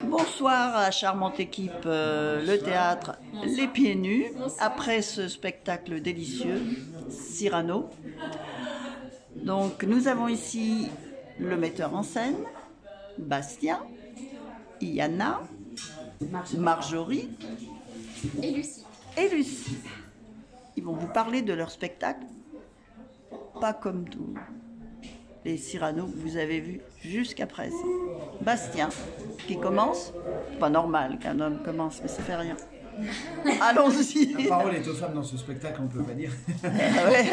Bonsoir à la charmante équipe, le théâtre Les Pieds Nus, après ce spectacle délicieux, Cyrano. Donc nous avons ici le metteur en scène, Bastien, Yana, Marjorie et Lucie. Ils vont vous parler de leur spectacle, pas comme tous les Cyrano que vous avez vus jusqu'à présent. Bastien, qui commence, pas normal qu'un homme commence, mais ça fait rien. Allons-y. La parole est aux femmes dans ce spectacle, on peut pas dire. Ouais.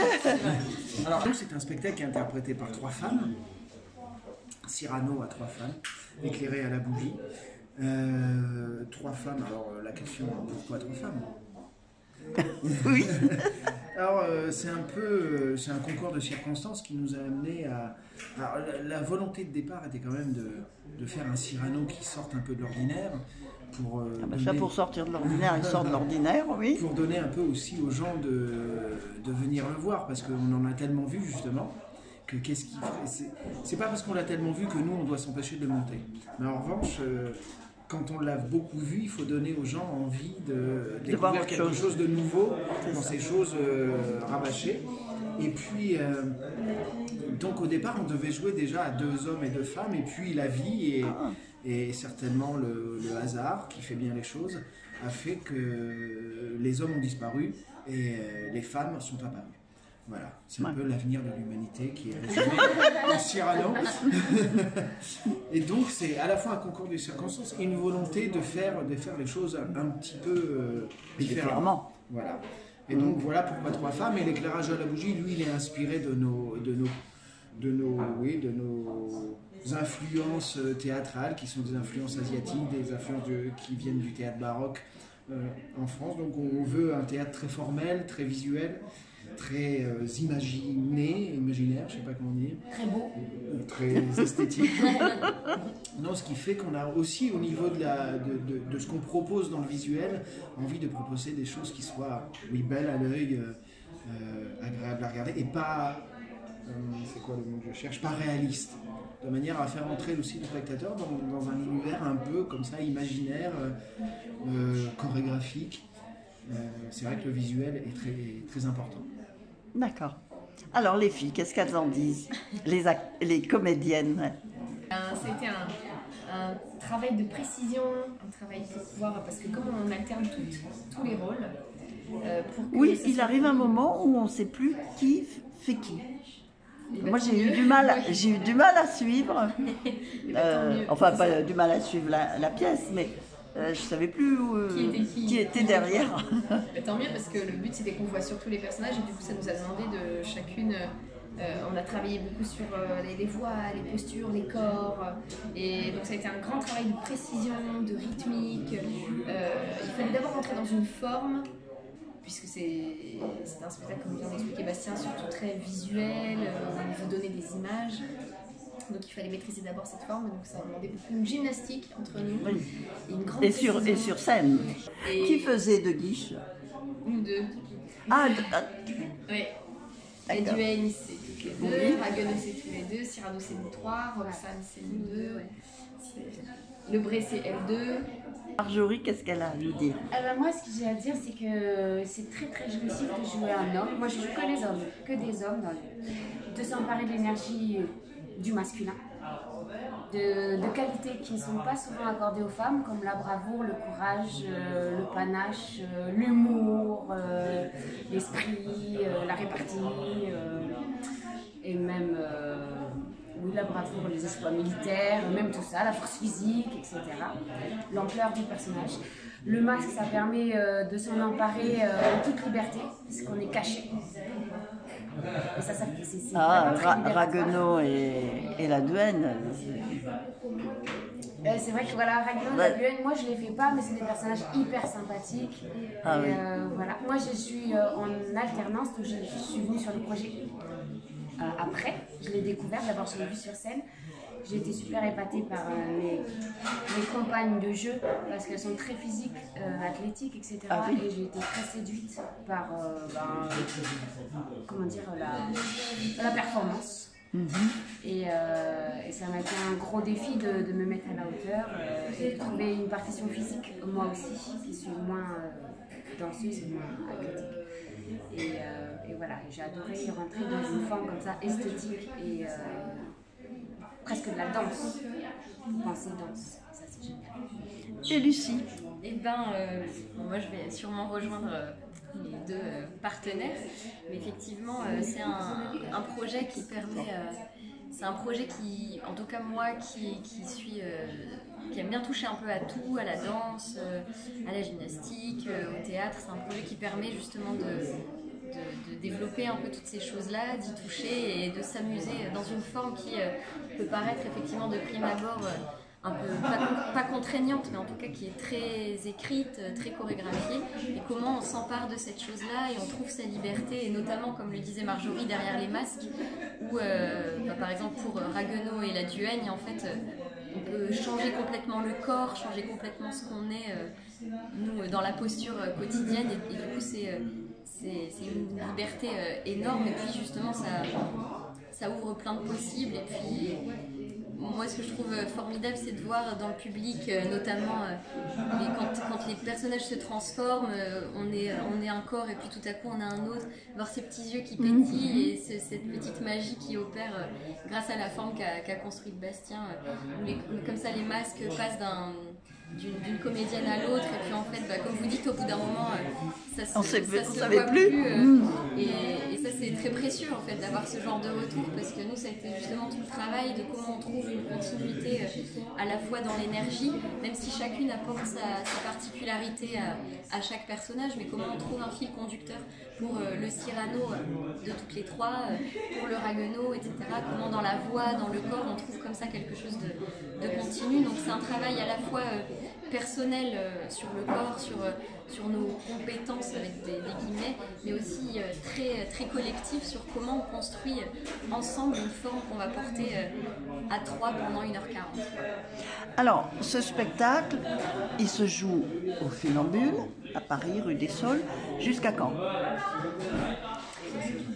Alors, c'est un spectacle qui est interprété par 3 femmes. Cyrano a 3 femmes, éclairées à la bougie. 3 femmes, alors la question, pourquoi 3 femmes? Oui. Alors, c'est un concours de circonstances qui nous a amené à... Alors, la volonté de départ était quand même de faire un Cyrano qui sorte un peu de l'ordinaire. Pour, Ça, pour sortir de l'ordinaire, il sort de l'ordinaire, oui. Pour donner un peu aussi aux gens de venir le voir, parce qu'on en a tellement vu, justement, que qu'est-ce qu'il fait. C'est pas parce qu'on l'a tellement vu que nous, on doit s'empêcher de le monter. Mais en revanche... quand on l'a beaucoup vu, il faut donner aux gens envie de découvrir quelque chose de nouveau dans ces choses rabâchées. Et puis, donc au départ, on devait jouer déjà à 2 hommes et 2 femmes, et puis la vie et certainement le hasard, qui fait bien les choses, a fait que les hommes ont disparu et les femmes sont apparues. Voilà, c'est un peu l'avenir de l'humanité qui est résumé en Cyrano. Et donc c'est à la fois un concours de circonstances et une volonté de faire les choses un petit peu différemment. Voilà. Et donc voilà pourquoi 3 femmes. Et l'éclairage à la bougie, lui, il est inspiré de nos influences théâtrales, qui sont des influences asiatiques, des influences qui viennent du théâtre baroque en France. Donc on veut un théâtre très formel, très visuel, très imaginaire, je sais pas comment dire. Très beau. Très esthétique. Non, ce qui fait qu'on a aussi, au niveau de ce qu'on propose dans le visuel, envie de proposer des choses qui soient, belles à l'œil, agréables à regarder, et pas, c'est quoi le mot que je cherche, pas réaliste. De manière à faire entrer aussi le spectateur dans un univers un peu comme ça, imaginaire, chorégraphique. C'est vrai que le visuel est très, très important. D'accord. Alors les filles, qu'est-ce qu'elles en disent, les comédiennes? Ça a été un travail de précision, un travail pour pouvoir, parce que comme on alterne tous les rôles, oui, il arrive un moment où on ne sait plus qui fait qui. Moi j'ai eu du mal à suivre, enfin pas du mal à suivre la pièce, mais je ne savais plus qui était derrière. Tant mieux, parce que le but c'était qu'on voit surtout les personnages, et du coup ça nous a demandé de chacune, on a travaillé beaucoup sur les voix, les postures, les corps, et donc ça a été un grand travail de précision, de rythmique. Il fallait d'abord entrer dans une forme, puisque c'est un spectacle, comme vient d'expliquer Bastien, surtout très visuel, on veut donner des images. Donc il fallait maîtriser d'abord cette forme, donc ça a demandé beaucoup de gymnastique entre nous. Oui. Et une grande et sur scène. Et... Qui faisait de Guiche? Nous 2. Oui. Et Duhaime, c'est toutes les 2, oui. Ragueneau, c'est tous les 2, Cyrano, c'est nous 3, Roxane, c'est nous 2, Lebré, c'est L2. Marjorie, qu'est-ce qu'elle a à nous dire? Moi, ce que j'ai à dire, c'est que c'est très très jouissif de jouer un homme. Moi, je joue que les hommes, que des hommes, de s'emparer de l'énergie du masculin, de qualités qui ne sont pas souvent accordées aux femmes, comme la bravoure, le courage, le panache, l'humour, l'esprit, la répartie, et même la bravoure, les exploits militaires, même tout ça, la force physique, etc. L'ampleur du personnage. Le masque, ça permet de s'en emparer en toute liberté, parce qu'on est caché. Et ça c'est Ragueneau et la Duhaime. C'est vrai que voilà, Ragueneau et la Duhaime, moi je les fais pas, mais c'est des personnages hyper sympathiques. Oui. Voilà. Moi je suis en alternance, donc je suis venue sur le projet après. Je l'ai découvert, d'abord je l'ai vu sur scène. J'ai été super épatée par mes compagnes de jeu, parce qu'elles sont très physiques, athlétiques, etc. Oui. Et j'ai été très séduite par comment dire, la performance. Et ça m'a été un gros défi de me mettre à la hauteur et de trouver une partition physique, moi aussi, qui suis moins danseuse et moins athlétique. Et voilà, j'ai adoré rentrer dans une forme comme ça, esthétique et presque de la danse, penser danse, ça c'est génial. Et Lucie? Eh ben, moi je vais sûrement rejoindre les deux partenaires, mais effectivement c'est un projet qui permet, c'est un projet qui, en tout cas moi qui aime bien toucher un peu à tout, à la danse, à la gymnastique, au théâtre, c'est un projet qui permet justement de développer un peu toutes ces choses-là, d'y toucher et de s'amuser dans une forme qui peut paraître effectivement de prime abord un peu, pas contraignante, mais en tout cas qui est très écrite, très chorégraphiée, et comment on s'empare de cette chose-là et on trouve sa liberté, et notamment, comme le disait Marjorie, derrière les masques, où par exemple pour Ragueneau et la Duègne, en fait, on peut changer complètement le corps, changer complètement ce qu'on est, nous, dans la posture quotidienne, et du coup c'est une liberté énorme, et puis justement ça ouvre plein de possibles, et puis moi ce que je trouve formidable c'est de voir dans le public notamment quand les personnages se transforment, on est un corps et puis tout à coup on a un autre, voir ces petits yeux qui pétillent et cette petite magie qui opère grâce à la forme qu'a construite Bastien, comme ça les masques passent d'une comédienne à l'autre, et puis en fait comme vous dites au bout d'un moment ça se voit plus, et ça c'est très précieux en fait d'avoir ce genre de retour, parce que nous ça a été justement tout le travail de comment on trouve une continuité à la fois dans l'énergie, même si chacune apporte sa particularité à chaque personnage, mais comment on trouve un fil conducteur pour le Cyrano de toutes les trois, pour le Ragueneau, etc. Comment dans la voix, dans le corps on trouve comme ça quelque chose de continu, donc c'est un travail à la fois personnel sur le corps, sur nos compétences avec des guillemets, mais aussi très, très collectif sur comment on construit ensemble une forme qu'on va porter à trois pendant 1h40. Alors, ce spectacle, il se joue au Funambule, à Paris, rue des Saules, jusqu'à quand?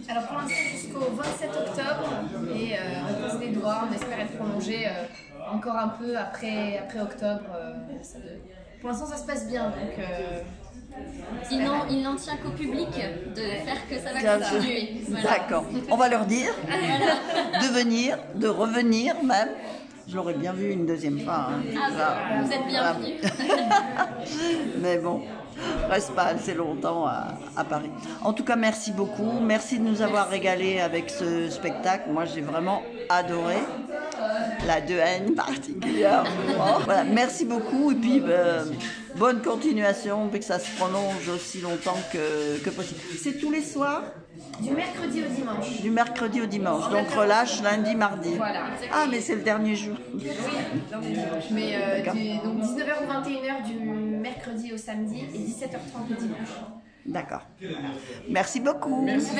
Alors pour l'instant jusqu'au 27 octobre, et on croise les doigts, on espère être prolongé encore un peu après octobre. Pour l'instant ça se passe bien, donc il n'en tient qu'au public de faire que ça va continuer. Voilà. D'accord, on va leur dire de venir, de revenir même. Je l'aurais bien vu une deuxième fois. Hein. Ah, vous êtes bienvenus. Mais bon, reste pas assez longtemps à Paris. En tout cas, merci beaucoup. Merci de nous avoir régalé avec ce spectacle. Moi, j'ai vraiment adoré. La Duègne particulièrement. Voilà, merci beaucoup. Et puis, bonne continuation, puis que ça se prolonge aussi longtemps que possible. C'est tous les soirs? Du mercredi au dimanche. Du mercredi au dimanche. Donc relâche lundi, mardi. Voilà. Ah, mais c'est le dernier jour. Oui, lundi, dimanche. Mais donc 19h ou 21h du mercredi au samedi et 17h30 le dimanche. D'accord. Merci beaucoup. Merci.